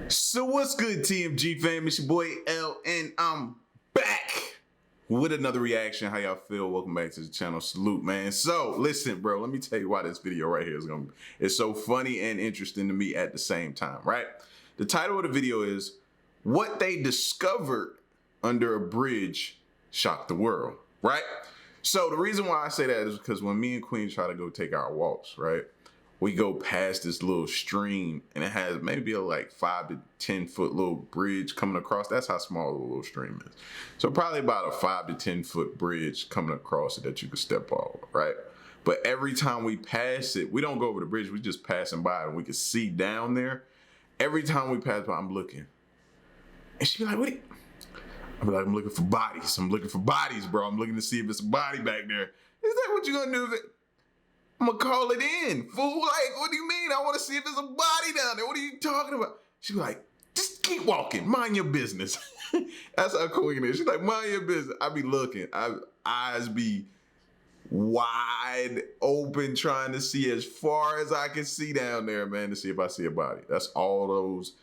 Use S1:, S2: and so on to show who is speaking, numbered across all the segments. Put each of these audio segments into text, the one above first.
S1: So what's good, TMG fam? It's your boy L, and I'm back with another reaction. How y'all feel? Welcome back to the channel. Salute, man. So listen, bro, let me tell you why this video right here is so funny and interesting to me at the same time, right? The title of the video is "What They Discovered Under a Bridge Shocked the World," right? So the reason why I say that is because when me and Queen try to go take our walks, right? We go past this little stream and it has maybe a like 5 to 10 foot little bridge coming across. That's how small the little stream is. So probably about a 5 to 10 foot bridge coming across it that you can step over, right? But every time we pass it, we don't go over the bridge, we just passing by and we can see down there. Every time we pass by, I'm looking. And she be like, what? I'm like, I'm looking for bodies. I'm looking for bodies, bro. I'm looking to see if it's a body back there. Is that what you gonna do? I'm gonna call it in, fool. Like, what do you mean? I want to see if there's a body down there. What are you talking about? She's like, just keep walking. Mind your business. That's how Queen is. She's like, mind your business. I be looking. Eyes be wide open, trying to see as far as I can see down there, man, to see if I see a body. That's all those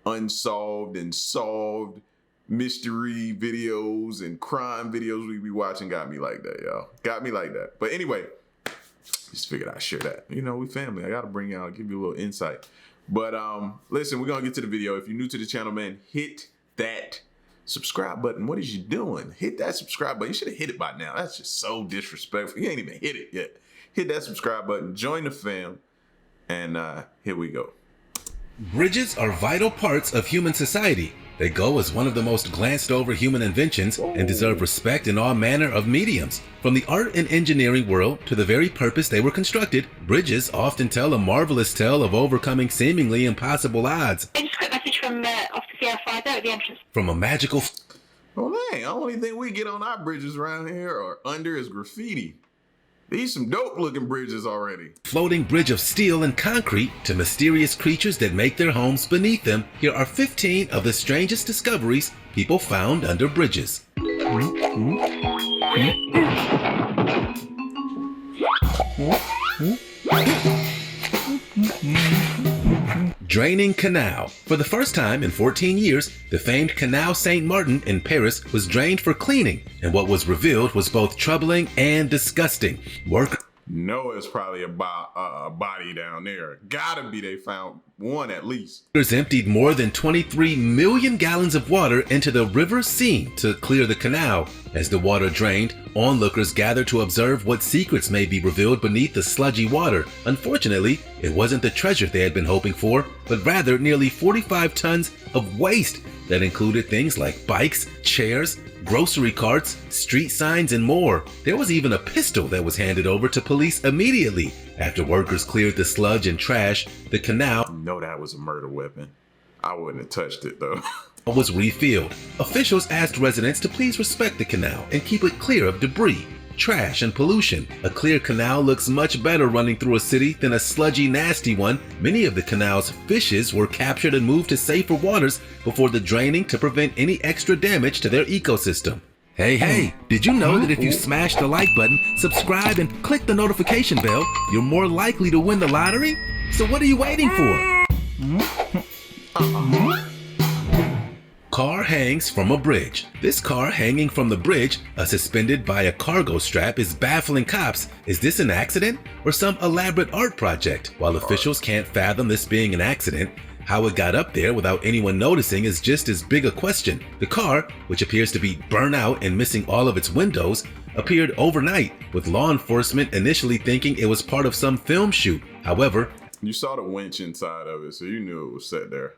S1: unsolved and solved mystery videos and crime videos we be watching got me like that, y'all. Got me like that. But anyway, just figured I'd share that. You know, we family. I gotta bring y'all, give you a little insight. But listen, we're gonna get to the video. If you're new to the channel, man, hit that subscribe button. What is you doing? Hit that subscribe button. You should have hit it by now. That's just so disrespectful. You ain't even hit it yet. Hit that subscribe button, join the fam, and here we go.
S2: Bridges are vital parts of human society. They go as one of the most glanced over human inventions and deserve respect in all manner of mediums. From the art and engineering world to the very purpose they were constructed, bridges often tell a marvelous tale of overcoming seemingly impossible odds.
S3: I just got a message from Officer CR5 there at the entrance.
S2: From a magical...
S1: Well, dang, the only thing we get on our bridges around here or under is graffiti. These some dope looking bridges already.
S2: Floating bridge of steel and concrete to mysterious creatures that make their homes beneath them, here are 15 of the strangest discoveries people found under bridges. Draining canal. For the first time in 14 years, the famed Canal Saint-Martin in Paris was drained for cleaning, and what was revealed was both troubling and disgusting.
S1: No, it's probably a body down there. Gotta be, they found one at least.
S2: Workers emptied more than 23 million gallons of water into the river Seine to clear the canal. As the water drained, onlookers gathered to observe what secrets may be revealed beneath the sludgy water. Unfortunately, it wasn't the treasure they had been hoping for, but rather nearly 45 tons of waste that included things like bikes, chairs, grocery carts, street signs, and more. There was even a pistol that was handed over to police immediately. After workers cleared the sludge and trash, the canal...
S1: No, that was a murder weapon. I wouldn't have touched it though.
S2: ...was refilled. Officials asked residents to please respect the canal and keep it clear of debris, trash, and pollution. A clear canal looks much better running through a city than a sludgy, nasty one. Many of the canal's fishes were captured and moved to safer waters before the draining to prevent any extra damage to their ecosystem. Hey, did you know that if you smash the like button, subscribe, and click the notification bell, you're more likely to win the lottery? So what are you waiting for? Car hangs from a bridge. This car hanging from the bridge, suspended by a cargo strap, is baffling cops. Is this an accident or some elaborate art project? While officials can't fathom this being an accident, how it got up there without anyone noticing is just as big a question. The car, which appears to be burnt out and missing all of its windows, appeared overnight, with law enforcement initially thinking it was part of some film shoot. However,
S1: you saw the winch inside of it, so you knew it was set there.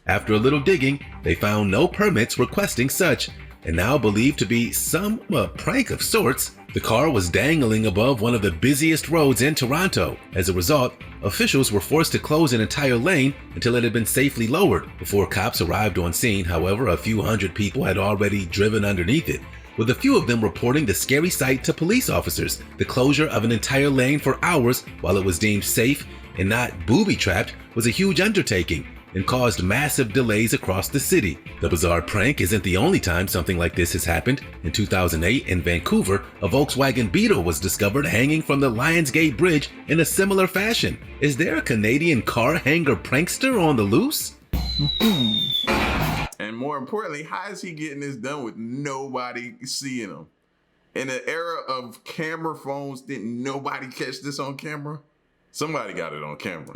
S2: After a little digging, they found no permits requesting such, and now believed to be some prank of sorts. The car was dangling above one of the busiest roads in Toronto. As a result, officials were forced to close an entire lane until it had been safely lowered. Before cops arrived on scene, however, a few hundred people had already driven underneath it, with a few of them reporting the scary sight to police officers. The closure of an entire lane for hours while it was deemed safe and not booby-trapped was a huge undertaking and caused massive delays across the city. The bizarre prank isn't the only time something like this has happened. In 2008 in Vancouver, a Volkswagen Beetle was discovered hanging from the Lionsgate Bridge in a similar fashion. Is there a Canadian car hanger prankster on the loose?
S1: And more importantly, how is he getting this done with nobody seeing him? In the era of camera phones, didn't nobody catch this on camera? Somebody got it on camera.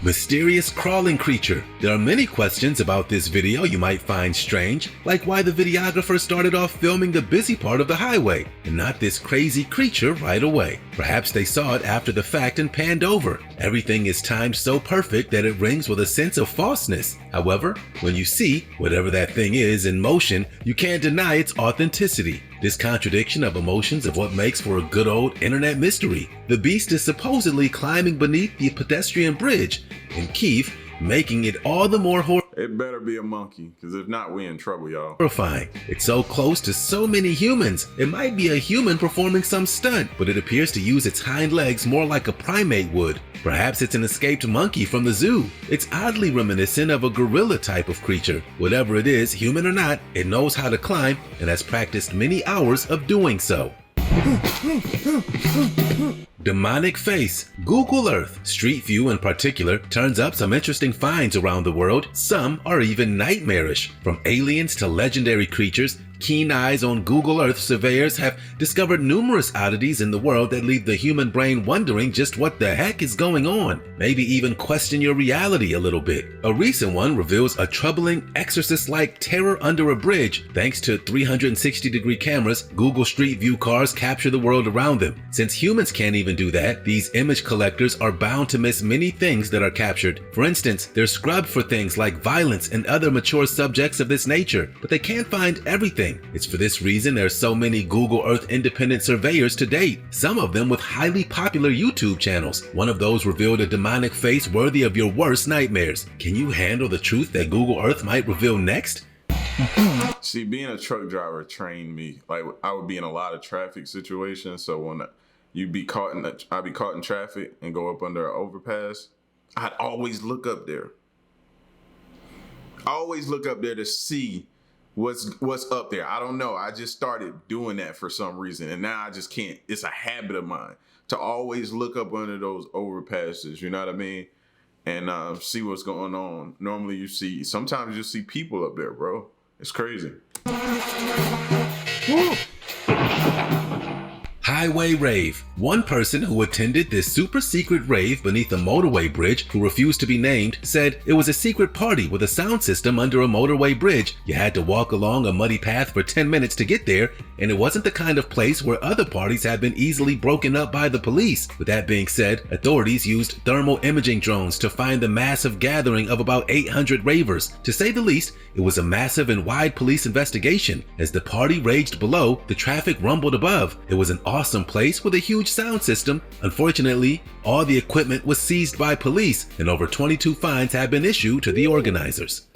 S2: Mysterious crawling creature. There are many questions about this video you might find strange, like why the videographer started off filming the busy part of the highway and not this crazy creature right away. Perhaps they saw it after the fact and panned over. Everything is timed so perfect that it rings with a sense of falseness. However, when you see whatever that thing is in motion, you can't deny its authenticity. This contradiction of emotions of what makes for a good old internet mystery. The beast is supposedly climbing beneath the pedestrian bridge in Kyiv, making it all the more
S1: It better be a monkey, because if not, we in trouble, y'all.
S2: horrifying. It's so close to so many humans. It might be a human performing some stunt, but it appears to use its hind legs more like a primate would. Perhaps it's an escaped monkey from the zoo. It's oddly reminiscent of a gorilla type of creature. Whatever it is, human or not, it knows how to climb and has practiced many hours of doing so. Demonic face. Google Earth, Street View in particular, turns up some interesting finds around the world. Some are even nightmarish. From aliens to legendary creatures, keen eyes on Google Earth surveyors have discovered numerous oddities in the world that leave the human brain wondering just what the heck is going on. Maybe even question your reality a little bit. A recent one reveals a troubling exorcist-like terror under a bridge. Thanks to 360-degree cameras, Google Street View cars capture the world around them. Since humans can't even do that, these image collectors are bound to miss many things that are captured. For instance, they're scrubbed for things like violence and other mature subjects of this nature, but they can't find everything. It's for this reason there are so many Google Earth independent surveyors to date, some of them with highly popular YouTube channels. One of those revealed a demonic face worthy of your worst nightmares. Can you handle the truth that Google Earth might reveal next?
S1: See, being a truck driver trained me. Like, I would be in a lot of traffic situations, so when I'd be caught in traffic and go up under an overpass, I'd always look up there. I always look up there to see what's up there. I don't know. I just started doing that for some reason, and now I just can't. It's a habit of mine to always look up under those overpasses. You know what I mean? And see what's going on. Normally, sometimes you see people up there, bro. It's crazy.
S2: Highway rave. One person who attended this super secret rave beneath a motorway bridge, who refused to be named, said it was a secret party with a sound system under a motorway bridge. You had to walk along a muddy path for 10 minutes to get there, and it wasn't the kind of place where other parties have been easily broken up by the police. With that being said, authorities used thermal imaging drones to find the massive gathering of about 800 ravers. To say the least, it was a massive and wide police investigation. As the party raged below, the traffic rumbled above. It was an awesome place with a huge sound system. Unfortunately, all the equipment was seized by police, and over 22 fines have been issued to the organizers.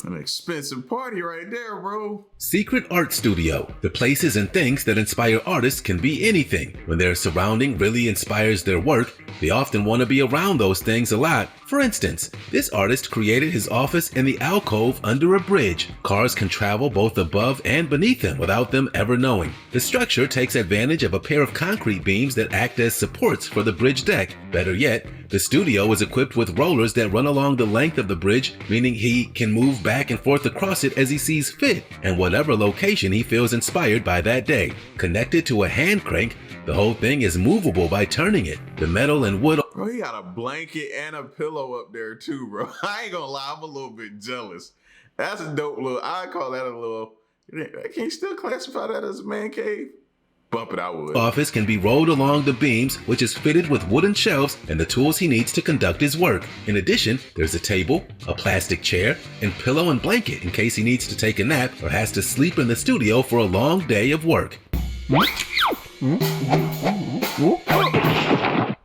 S1: An expensive party right there, bro.
S2: Secret art studio. The places and things that inspire artists can be anything. When their surrounding really inspires their work, they often want to be around those things a lot. For instance, this artist created his office in the alcove under a bridge. Cars can travel both above and beneath him without them ever knowing. The structure takes advantage of a pair of concrete beams that act as supports for the bridge deck. Better yet, the studio is equipped with rollers that run along the length of the bridge, meaning he can move back and forth across it as he sees fit, and whatever location he feels inspired by that day. Connected to a hand crank, the whole thing is movable by turning it. The metal and wood...
S1: Bro, he got a blanket and a pillow up there too, bro. I ain't gonna lie, I'm a little bit jealous. That's a dope little... I call that a little... Can you still classify that as a man cave? Bump it, I would.
S2: Office can be rolled along the beams, which is fitted with wooden shelves and the tools he needs to conduct his work. In addition, there's a table, a plastic chair, and pillow and blanket in case he needs to take a nap or has to sleep in the studio for a long day of work.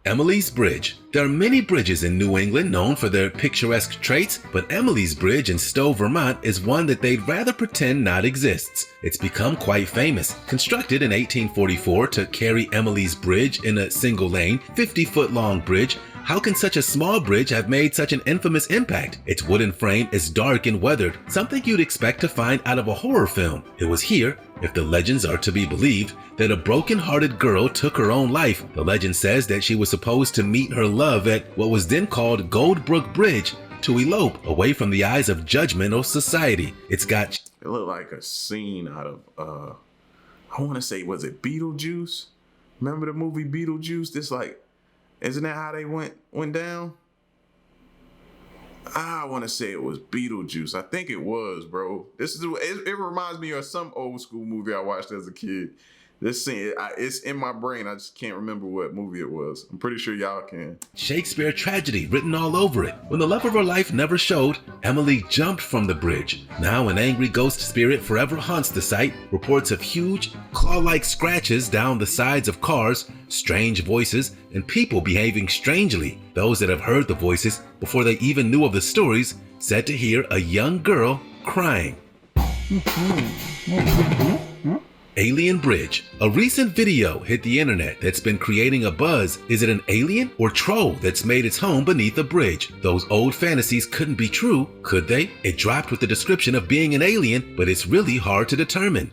S2: Emily's Bridge. There are many bridges in New England known for their picturesque traits, but Emily's Bridge in Stowe, Vermont is one that they'd rather pretend not exists. It's become quite famous. Constructed in 1844 to carry Emily's Bridge in a single lane, 50-foot long bridge, How can such a small bridge have made such an infamous impact? Its wooden frame is dark and weathered, something you'd expect to find out of a horror film. It was here, if the legends are to be believed, that a broken-hearted girl took her own life. The legend says that she was supposed to meet her love at what was then called Goldbrook Bridge to elope away from the eyes of judgmental society. It
S1: looked like a scene out of, I want to say, was it Beetlejuice? Remember the movie Beetlejuice? Isn't that how they went down? I want to say it was Beetlejuice. I think it was, bro. It reminds me of some old school movie I watched as a kid. This scene, it's in my brain. I just can't remember what movie it was. I'm pretty sure y'all can.
S2: Shakespeare tragedy written all over it. When the love of her life never showed, Emily jumped from the bridge. Now an angry ghost spirit forever haunts the site. Reports of huge, claw-like scratches down the sides of cars, strange voices, and people behaving strangely. Those that have heard the voices before they even knew of the stories said to hear a young girl crying. Alien Bridge. A recent video hit the internet that's been creating a buzz. Is it an alien or troll that's made its home beneath a bridge? Those old fantasies couldn't be true, could they? It dropped with the description of being an alien, but it's really hard to determine.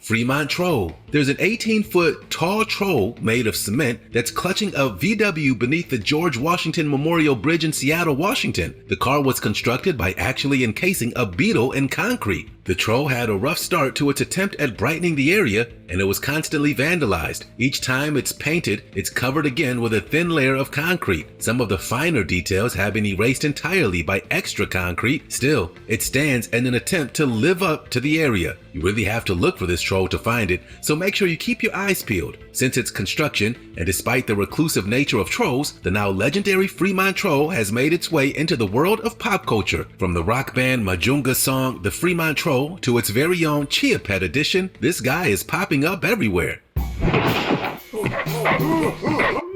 S2: Fremont Troll. There's an 18-foot tall troll made of cement that's clutching a VW beneath the George Washington Memorial Bridge in Seattle, Washington. The car was constructed by actually encasing a beetle in concrete. The troll had a rough start to its attempt at brightening the area, and it was constantly vandalized. Each time it's painted, it's covered again with a thin layer of concrete. Some of the finer details have been erased entirely by extra concrete. Still, it stands in an attempt to live up to the area. You really have to look for this troll to find it, so make sure you keep your eyes peeled. Since its construction, and despite the reclusive nature of trolls, the now legendary Fremont Troll has made its way into the world of pop culture. From the rock band Majunga's song The Fremont Troll to its very own Chia Pet edition, this guy is popping up everywhere.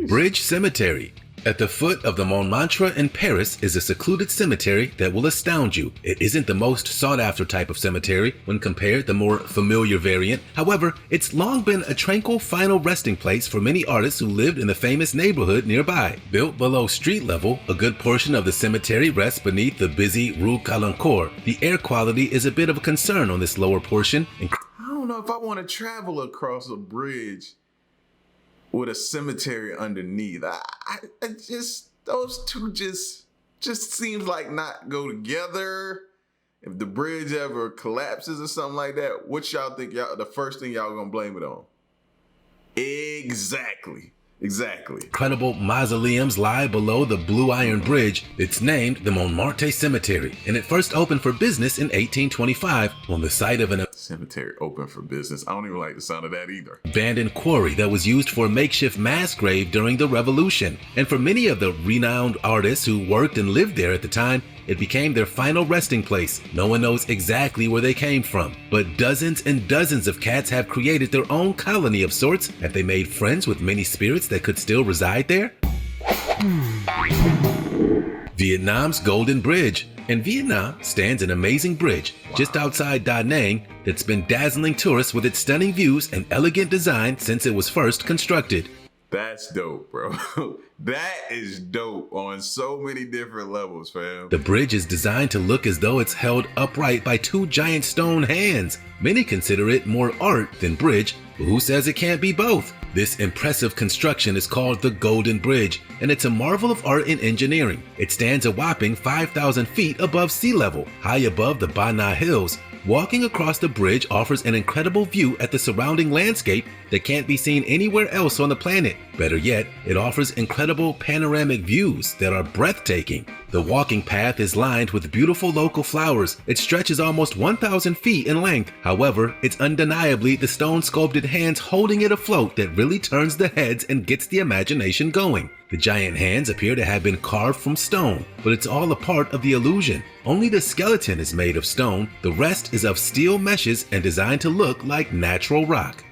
S2: Bridge Cemetery. At the foot of the Montmartre in Paris is a secluded cemetery that will astound you. It isn't the most sought-after type of cemetery when compared to the more familiar variant. However, it's long been a tranquil final resting place for many artists who lived in the famous neighborhood nearby. Built below street level, a good portion of the cemetery rests beneath the busy Rue Calancourt. The air quality is a bit of a concern on this lower portion.
S1: I don't know if I want to travel across a bridge with a cemetery underneath. I just, those two just seems like not go together. If the bridge ever collapses or something like that, what y'all think the first thing y'all gonna blame it on? Exactly.
S2: Incredible mausoleums lie below the Blue Iron Bridge. It's named the Montmartre Cemetery, and it first opened for business in 1825 on the site of an
S1: cemetery open for business. I don't even like the sound of that either.
S2: Abandoned quarry that was used for a makeshift mass grave during the Revolution. And for many of the renowned artists who worked and lived there at the time, it became their final resting place. No one knows exactly where they came from, but dozens and dozens of cats have created their own colony of sorts. Have they made friends with many spirits that could still reside there? Vietnam's Golden Bridge. In Vietnam stands an amazing bridge just outside Da Nang that's been dazzling tourists with its stunning views and elegant design since it was first constructed.
S1: That's dope, bro. That is dope on so many different levels, fam.
S2: The bridge is designed to look as though it's held upright by two giant stone hands. Many consider it more art than bridge, but who says it can't be both? This impressive construction is called the Golden Bridge, and it's a marvel of art and engineering. It stands a whopping 5,000 feet above sea level, high above the Ba Na Hills. Walking across the bridge offers an incredible view at the surrounding landscape that can't be seen anywhere else on the planet. Better yet, it offers incredible panoramic views that are breathtaking. The walking path is lined with beautiful local flowers. It stretches almost 1,000 feet in length. However, it's undeniably the stone-sculpted hands holding it afloat that really turns the heads and gets the imagination going. The giant hands appear to have been carved from stone, but it's all a part of the illusion. Only the skeleton is made of stone. The rest is of steel meshes and designed to look like natural rock.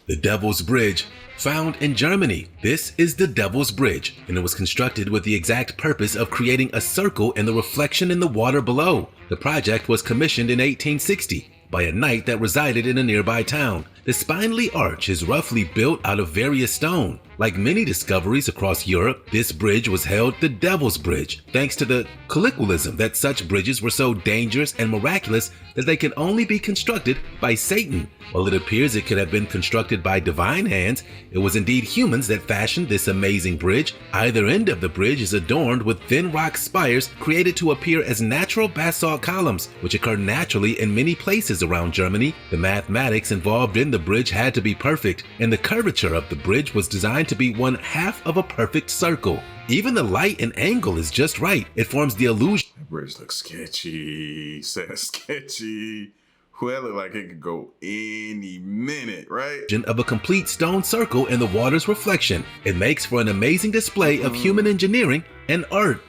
S2: The Devil's Bridge. Found in Germany, this is the Devil's Bridge, and it was constructed with the exact purpose of creating a circle in the reflection in the water below. The project was commissioned in 1860 by a knight that resided in a nearby town. The spindly arch is roughly built out of various stone. Like many discoveries across Europe, this bridge was held the Devil's Bridge, thanks to the colloquialism that such bridges were so dangerous and miraculous that they can only be constructed by Satan. While it appears it could have been constructed by divine hands, it was indeed humans that fashioned this amazing bridge. Either end of the bridge is adorned with thin rock spires created to appear as natural basalt columns, which occur naturally in many places around Germany. The mathematics involved in the bridge had to be perfect, and the curvature of the bridge was designed to be 1/2 of a perfect circle. Even the light and angle is just right. It forms the illusion.
S1: That bridge looks sketchy. Says sketchy. Well, it look like it could go any minute, right?
S2: Of a complete stone circle in the water's reflection. It makes for an amazing display of human engineering and art.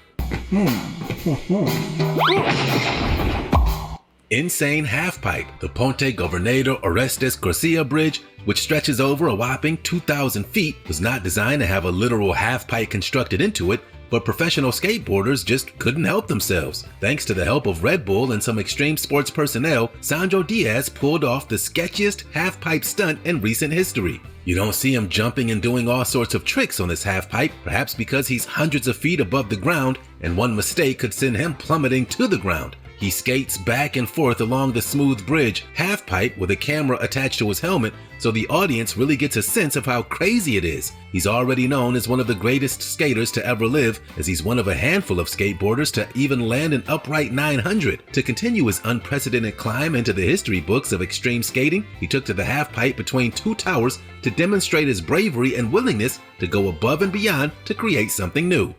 S2: Insane half-pipe, the Ponte Governador Orestes Garcia Bridge, which stretches over a whopping 2,000 feet, was not designed to have a literal half-pipe constructed into it, but professional skateboarders just couldn't help themselves. Thanks to the help of Red Bull and some extreme sports personnel, Sandro Diaz pulled off the sketchiest half-pipe stunt in recent history. You don't see him jumping and doing all sorts of tricks on this half-pipe, perhaps because he's hundreds of feet above the ground and one mistake could send him plummeting to the ground. He skates back and forth along the smooth bridge, half-pipe with a camera attached to his helmet, so the audience really gets a sense of how crazy it is. He's already known as one of the greatest skaters to ever live, as he's one of a handful of skateboarders to even land an upright 900. To continue his unprecedented climb into the history books of extreme skating, he took to the half-pipe between two towers to demonstrate his bravery and willingness to go above and beyond to create something new.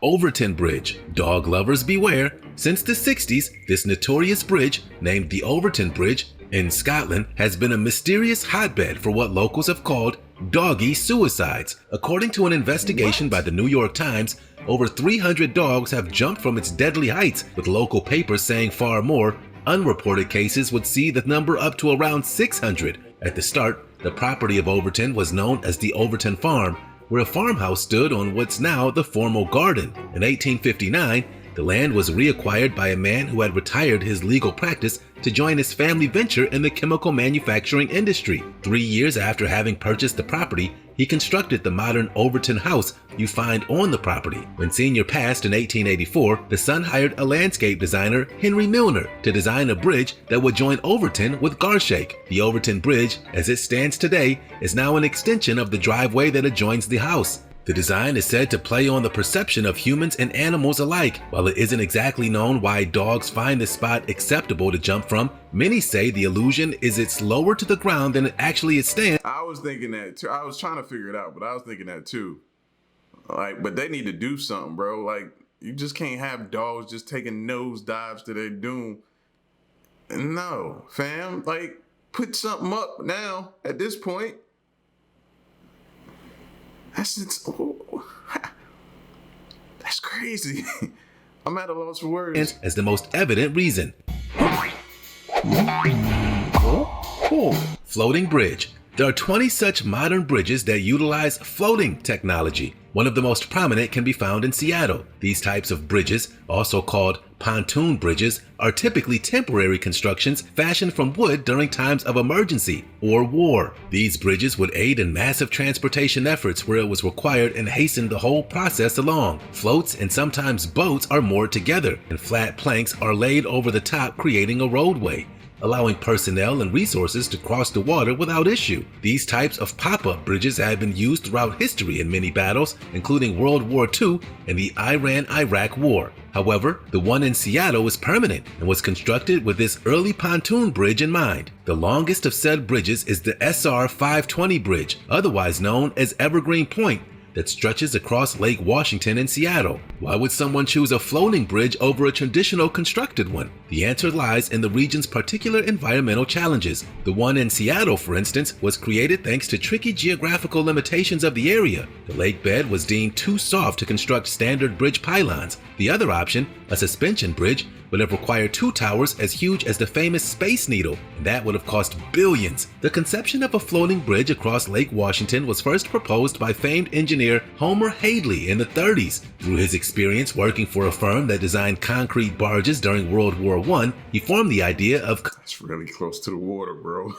S2: Overtoun Bridge. Dog lovers beware. Since the 60s, this notorious bridge, named the Overtoun Bridge in Scotland, has been a mysterious hotbed for what locals have called doggy suicides. According to an investigation by the New York Times, over 300 dogs have jumped from its deadly heights, with local papers saying far more. Unreported cases would see the number up to around 600. At the start, the property of Overtoun was known as the Overtoun Farm, where a farmhouse stood on what's now the formal garden. In 1859, the land was reacquired by a man who had retired his legal practice to join his family venture in the chemical manufacturing industry. 3 years after having purchased the property, he constructed the modern Overtoun house you find on the property. When Senior passed in 1884, the son hired a landscape designer, Henry Milner, to design a bridge that would join Overtoun with Garshake. The Overtoun Bridge, as it stands today, is now an extension of the driveway that adjoins the house. The design is said to play on the perception of humans and animals alike. While it isn't exactly known why dogs find this spot acceptable to jump from, many say the illusion is it's lower to the ground than it actually stands.
S1: I was thinking that too. I was trying to figure it out, but I was thinking that too. Like, but they need to do something, bro. Like, you just can't have dogs just taking nose dives to their doom. No, fam. Like, put something up now at this point. That's crazy. I'm at a loss for words.
S2: As the most evident reason. Floating bridge. There are 20 such modern bridges that utilize floating technology. One of the most prominent can be found in Seattle. These types of bridges, also called pontoon bridges, are typically temporary constructions fashioned from wood during times of emergency or war. These bridges would aid in massive transportation efforts where it was required and hasten the whole process along. Floats and sometimes boats are moored together, and flat planks are laid over the top, creating a roadway, allowing personnel and resources to cross the water without issue. These types of pop-up bridges have been used throughout history in many battles, including World War II and the Iran-Iraq War. However, the one in Seattle is permanent and was constructed with this early pontoon bridge in mind. The longest of said bridges is the SR 520 bridge, otherwise known as Evergreen Point, that stretches across Lake Washington in Seattle. Why would someone choose a floating bridge over a traditional constructed one? The answer lies in the region's particular environmental challenges. The one in Seattle, for instance, was created thanks to tricky geographical limitations of the area. The lake bed was deemed too soft to construct standard bridge pylons. The other option, a suspension bridge, would have required 2 towers as huge as the famous Space Needle, and that would have cost billions. The conception of a floating bridge across Lake Washington was first proposed by famed engineer Homer Hadley in the 30s. Through his experience working for a firm that designed concrete barges during World War I, he formed the idea of
S1: That's really close to the water, bro.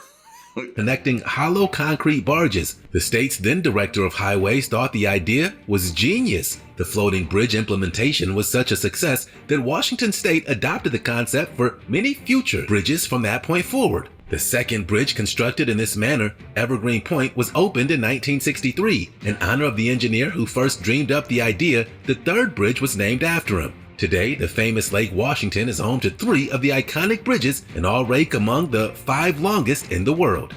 S2: connecting hollow concrete barges. The state's then director of highways thought the idea was genius. The floating bridge implementation was such a success that Washington state adopted the concept for many future bridges from that point forward. The second bridge constructed in this manner, Evergreen Point, was opened in 1963. In honor of the engineer who first dreamed up the idea, the third bridge was named after him. Today, the famous Lake Washington is home to 3 of the iconic bridges and all rank among the 5 longest in the world.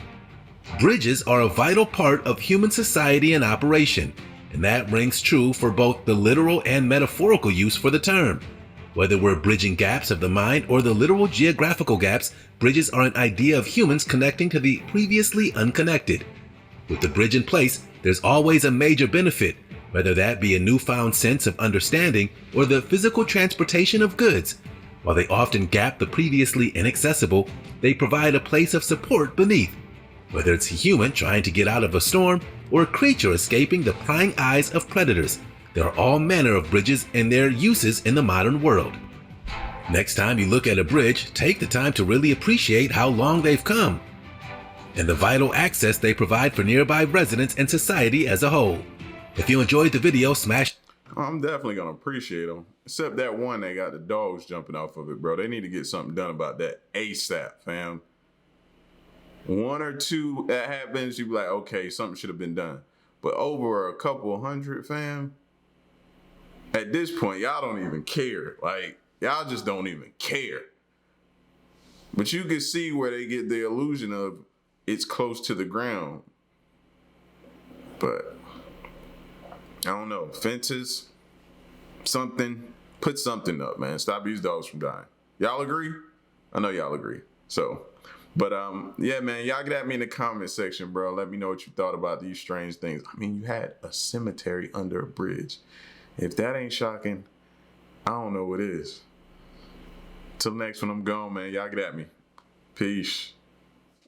S2: Bridges are a vital part of human society and operation, and that rings true for both the literal and metaphorical use for the term. Whether we're bridging gaps of the mind or the literal geographical gaps, bridges are an idea of humans connecting to the previously unconnected. With the bridge in place, there's always a major benefit, whether that be a newfound sense of understanding or the physical transportation of goods. While they often gap the previously inaccessible, they provide a place of support beneath. Whether it's a human trying to get out of a storm or a creature escaping the prying eyes of predators, there are all manner of bridges and their uses in the modern world. Next time you look at a bridge, take the time to really appreciate how long they've come and the vital access they provide for nearby residents and society as a whole. If you enjoyed the video, smash.
S1: I'm definitely gonna appreciate them. Except that one they got the dogs jumping off of it, bro. They need to get something done about that ASAP, fam. 1 or 2 that happens, you be like, okay, something should have been done. But over a couple hundred, fam, at this point, y'all don't even care. Like, y'all just don't even care. But you can see where they get the illusion of it's close to the ground. But I don't know, fences, something, put something up, man. Stop these dogs from dying. Y'all agree? I know y'all agree. So, but yeah, man, y'all get at me in the comment section, bro. Let me know what you thought about these strange things. I mean, you had a cemetery under a bridge. If that ain't shocking, I don't know what is. Till next one, I'm gone, man. Y'all get at me. Peace.